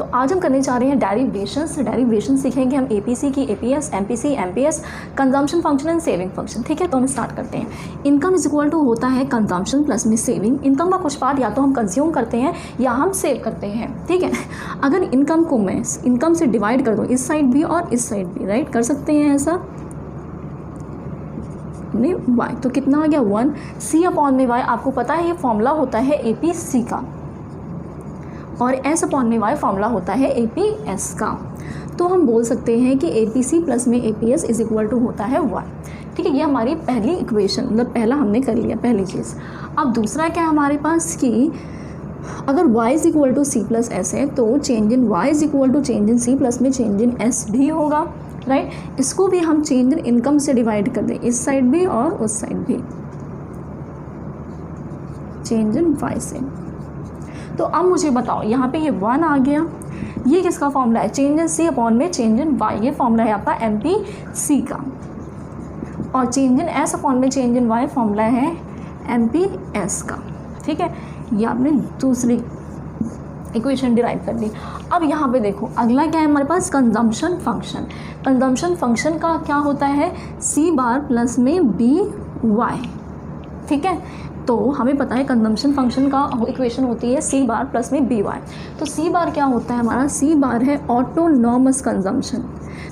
तो आज हम करने जा रहे हैं डेरिवेशंस। डेरिवेशन सीखेंगे हम एपीसी की, APS, MPC, MPS, consumption function and saving function. ठीक है, तो हम स्टार्ट करते हैं। इनकम इज इक्वल टू होता है कंजम्पशन प्लस में सेविंग। इनकम का कुछ पार्ट या तो हम कंज्यूम करते हैं या हम सेव करते हैं। ठीक है, अगर इनकम को मैं इनकम से डिवाइड कर दूँ, इस साइड भी और इस साइड भी, राइट, कर सकते हैं ऐसा नहीं वाई, तो कितना आ गया 1 सी अपॉन में वाई। आपको पता है ये फॉर्मूला होता है एपीसी का, और एस अपॉन में वाई फॉर्मूला होता है एपीएस का। तो हम बोल सकते हैं कि एपीसी प्लस में एपीएस इज इक्वल टू होता है 1। ठीक है, ये हमारी पहली इक्वेशन, मतलब पहला हमने कर लिया, पहली चीज़। अब दूसरा क्या है हमारे पास कि अगर y is equal to C plus S है तो change in y is equal to change in C plus में चेंज इन एस भी होगा, राइट। इसको भी हम चेंज इन इनकम से डिवाइड कर दें, इस साइड भी और उस साइड भी, चेंज इन y से। तो अब मुझे बताओ, यहाँ पे ये 1 आ गया, ये किसका फॉर्मूला है? चेंज इन सी अपॉन में चेंज इन y। ये फॉर्मूला है आपका एमपीसी का, और चेंज इन एस अपॉन में चेंज इन y फॉर्मूला है एमपीएस का। ठीक है, ये आपने दूसरी इक्वेशन डिराइव कर ली। अब यहाँ पे देखो, अगला क्या है हमारे पास? Consumption function. कंजम्पशन फंक्शन का क्या होता है? सी बार प्लस में बी वाई। ठीक है, तो हमें पता है कंजम्पशन फंक्शन का इक्वेशन होती है सी बार प्लस में बी वाई। तो सी बार क्या होता है हमारा? सी बार है ऑटोनॉमस कंजम्पशन।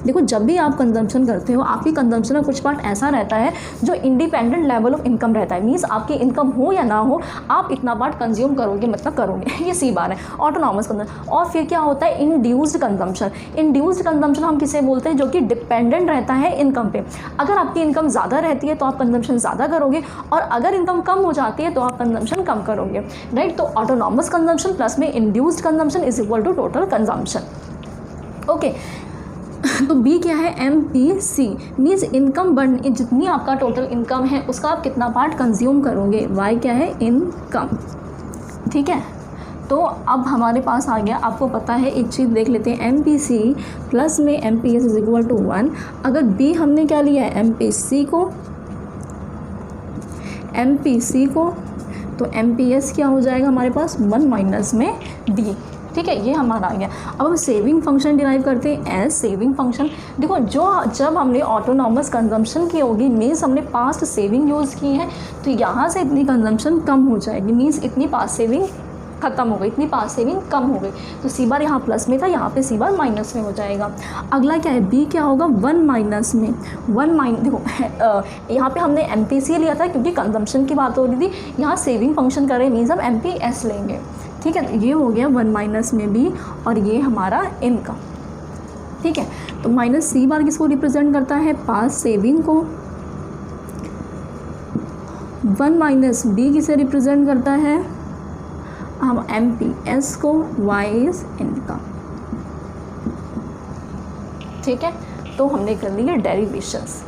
देखो, जब भी आप कंजम्पशन करते हो, आपकी कंजम्पशन का कुछ पार्ट ऐसा रहता है जो इंडिपेंडेंट लेवल ऑफ इनकम रहता है। मीन्स आपकी इनकम हो या ना हो, आप इतना पार्ट कंज्यूम करोगे, मतलब करोगे। ये सी बार है ऑटोनॉमस कंजम्पशन। और फिर क्या होता है? Induced consumption. इंड्यूस्ड कंजम्पशन हम किसे बोलते हैं? जो कि डिपेंडेंट रहता है इनकम पे। अगर आपकी इनकम ज़्यादा रहती है तो आप कंजम्पशन ज़्यादा करोगे, और अगर इनकम कम हो जाती है तो आप कंजम्पशन कम करोगे, राइट। तो ऑटोनॉमस कंजम्पशन प्लस में induced consumption is equal to total consumption. Okay, तो बी क्या है? M P C means income बढ़, जितनी आपका टोटल इनकम है उसका आप कितना पार्ट कंज्यूम करोगे। वाई क्या है? इनकम। ठीक है, तो अब हमारे पास आ गया, आपको पता है एक चीज़ देख लेते हैं, एम पी सी प्लस में M P S is equal to 1। अगर बी हमने क्या लिया है? एम पी सी को, एम पी सी को, तो एम पी एस क्या हो जाएगा हमारे पास? 1 माइनस में बी। ठीक है, ये हमारा आ गया। अब हम सेविंग फंक्शन डिराइव करते हैं एज सेविंग फंक्शन। देखो, जब हमने ऑटोनॉमस कंजम्पशन की होगी, मीन्स हमने पास्ट सेविंग यूज़ की है, तो यहाँ से इतनी कंजम्पशन कम हो जाएगी, मीन्स इतनी पास्ट सेविंग खत्म हो गई, इतनी पास सेविंग कम हो गई। तो सी बार यहाँ प्लस में था, यहाँ पे सी बार माइनस में हो जाएगा। अगला क्या है? बी क्या होगा? 1 माइनस में 1 माइनस। देखो, यहाँ पे हमने एम पी सी लिया था क्योंकि कंजम्पशन की बात हो रही थी, यहाँ सेविंग फंक्शन कर रहे मीन्स हम एम पी एस लेंगे। ठीक है, ये हो गया 1 माइनस में बी, और ये हमारा इनकम। ठीक है, तो माइनस सी बार किसको रिप्रेजेंट करता है? पास सेविंग को। 1 माइनस बी किसे रिप्रेजेंट करता है? हम एम पी एस को। Y is income. ठीक है, तो हमने कर लिए डेरिवेशंस।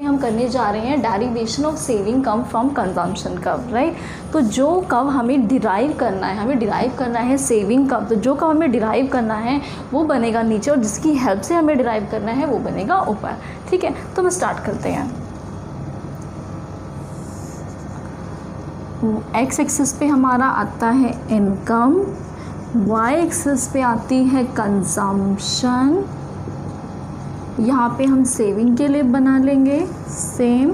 हम करने जा रहे हैं derivation of saving come from consumption curve, right. तो जो कर्व हमें डिराइव करना है, हमें डिराइव करना है सेविंग कर्व, तो जो कर्व हमें डिराइव करना है वो बनेगा नीचे, और जिसकी हेल्प से हमें डिराइव करना है वो बनेगा ऊपर। ठीक है, तो हम स्टार्ट करते हैं। एक्स एक्सिस पे हमारा आता है इनकम, वाई एक्सिस पे आती है कंजम्पशन। यहाँ पे हम सेविंग के लिए बना लेंगे सेम।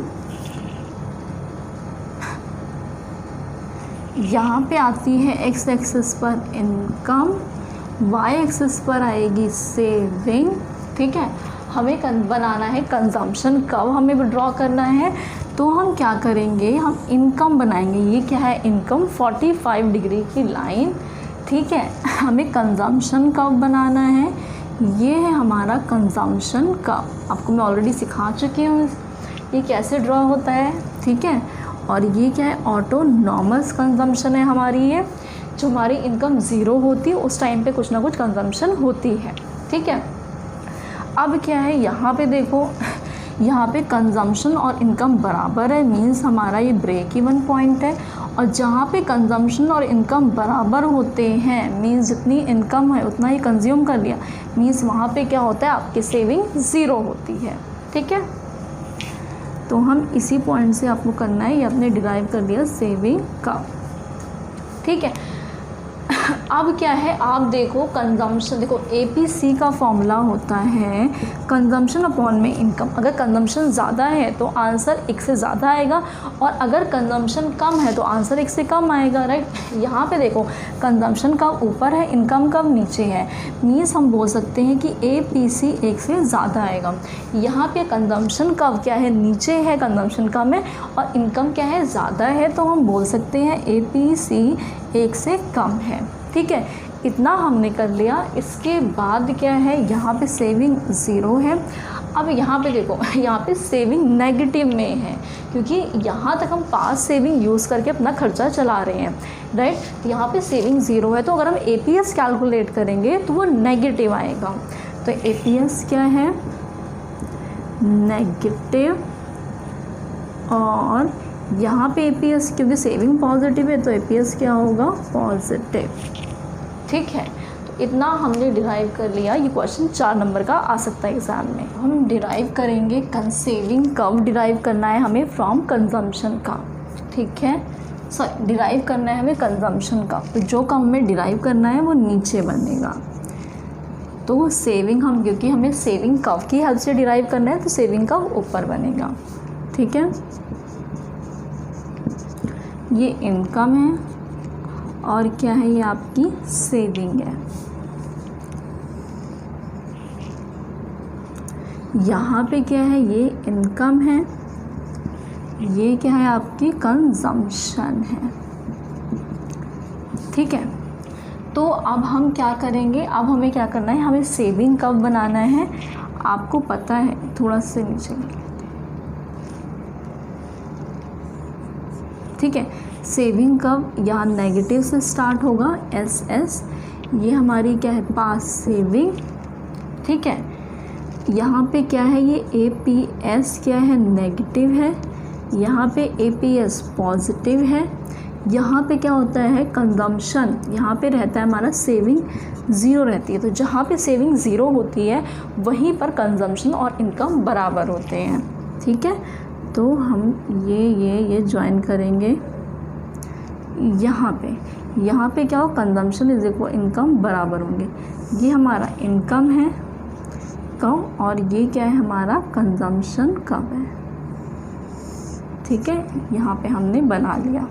यहाँ पे आती है एक्स एक्सिस पर इनकम, वाई एक्सिस पर आएगी सेविंग। ठीक है, हमें बनाना है कंजम्पशन कर्व, हमें ड्रॉ करना है। तो हम क्या करेंगे? हम इनकम बनाएंगे। ये क्या है? इनकम 45 डिग्री की लाइन। ठीक है, हमें कंजम्पशन कर्व बनाना है। ये है हमारा कंजम्पशन कर्व, आपको मैं ऑलरेडी सिखा चुकी हूँ ये कैसे ड्रॉ होता है। ठीक है, और ये क्या है? ऑटोनॉमस कंजम्पशन है हमारी। ये जो हमारी इनकम ज़ीरो होती है उस टाइम पे कुछ ना कुछ कंजम्पशन होती है। ठीक है, अब क्या है? यहाँ पे देखो, यहाँ पे कंजम्पशन और इनकम बराबर है, मीन्स हमारा ये ब्रेक इवन पॉइंट है। और जहाँ पे कंजम्पशन और इनकम बराबर होते हैं, मीन्स जितनी इनकम है उतना ही कंज्यूम कर लिया, मीन्स वहाँ पे क्या होता है? आपकी सेविंग ज़ीरो होती है। ठीक है, तो हम इसी पॉइंट से आपको करना है, ये आपने डिराइव कर लिया सेविंग का। ठीक है। अब क्या है, आप देखो कंजम्पशन, देखो APC का फॉर्मूला होता है कंजम्पशन अपॉन में इनकम। अगर कंजम्पशन ज़्यादा है तो आंसर 1 से ज़्यादा आएगा, और अगर कंजम्पशन कम है तो आंसर 1 से कम आएगा, राइट। यहाँ पे देखो कंजम्पशन कब ऊपर है, इनकम कब नीचे है, मीन्स हम बोल सकते हैं कि APC 1 से ज़्यादा आएगा। यहाँ पे कंजम्पशन कब क्या है, नीचे है, कंजम्पशन कम है, और इनकम क्या है, ज़्यादा है, तो हम बोल सकते हैं APC 1 से कम है। ठीक है, इतना हमने कर लिया। इसके बाद क्या है, यहाँ पे सेविंग 0 है। अब यहाँ पे देखो, यहाँ पे सेविंग नेगेटिव में है, क्योंकि यहाँ तक हम पास सेविंग यूज़ करके अपना खर्चा चला रहे हैं, राइट। यहाँ पे सेविंग 0 है, तो अगर हम APS कैलकुलेट करेंगे तो वो नेगेटिव आएगा। तो APS क्या है, नेगेटिव, और यहाँ पे APS क्योंकि सेविंग पॉजिटिव है तो APS क्या होगा, पॉजिटिव। ठीक है, तो इतना हमने डिराइव कर लिया। ये क्वेश्चन 4 नंबर का आ सकता है एग्जाम में। हम डिराइव करेंगे सेविंग कब डिराइव करना है हमें, फ्रॉम कंजम्पशन का। ठीक है, सॉरी डिराइव करना है हमें कंजम्पशन का, तो जो का हमें डिराइव करना है वो नीचे बनेगा। तो सेविंग हम, क्योंकि हमें सेविंग कब की हेल्प से डिराइव करना है तो सेविंग कब ऊपर बनेगा। ठीक है, ये इनकम है और क्या है, ये आपकी सेविंग है। यहाँ पे क्या है, ये इनकम है, ये क्या है, आपकी कंजम्पशन है। ठीक है, तो अब हम क्या करेंगे, अब हमें क्या करना है, हमें सेविंग कब बनाना है, आपको पता है, थोड़ा सा नीचे। ठीक है, सेविंग कब, यहाँ नेगेटिव से स्टार्ट होगा, SS, ये हमारी क्या है, पास सेविंग। ठीक है, यहाँ पे क्या है, ये APS क्या है, नेगेटिव है, यहाँ पे APS पॉजिटिव है। यहाँ पे क्या होता है, कंजम्पशन, यहाँ पे रहता है हमारा सेविंग 0 रहती है। तो जहाँ पे सेविंग 0 होती है वहीं पर कंजम्पशन और इनकम बराबर होते हैं। ठीक है, तो हम ये ज्वाइन करेंगे यहाँ पे क्या हो, कंजम्पशन इज इक्वल इनकम बराबर होंगे। ये हमारा इनकम है कब, और ये क्या है, हमारा कंजम्पशन कब है। ठीक है, यहाँ पे हमने बना लिया।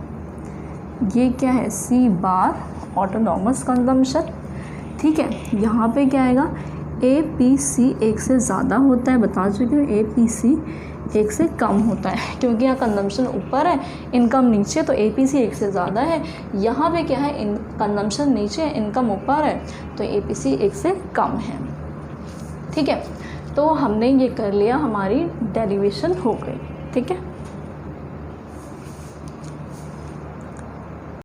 ये क्या है, C बार ऑटोनॉमस कंजम्पशन। ठीक है, यहाँ पे क्या आएगा, APC 1 से ज़्यादा होता है, बता चुके हो, APC 1 से कम होता है, क्योंकि यहाँ कंजम्पशन ऊपर है, इनकम नीचे, तो APC 1 से ज़्यादा है। यहाँ पे क्या है, कंजम्पशन नीचे है, इनकम ऊपर है, तो APC 1 से कम है। ठीक है, तो हमने ये कर लिया, हमारी डेरिवेशन हो गई। ठीक है।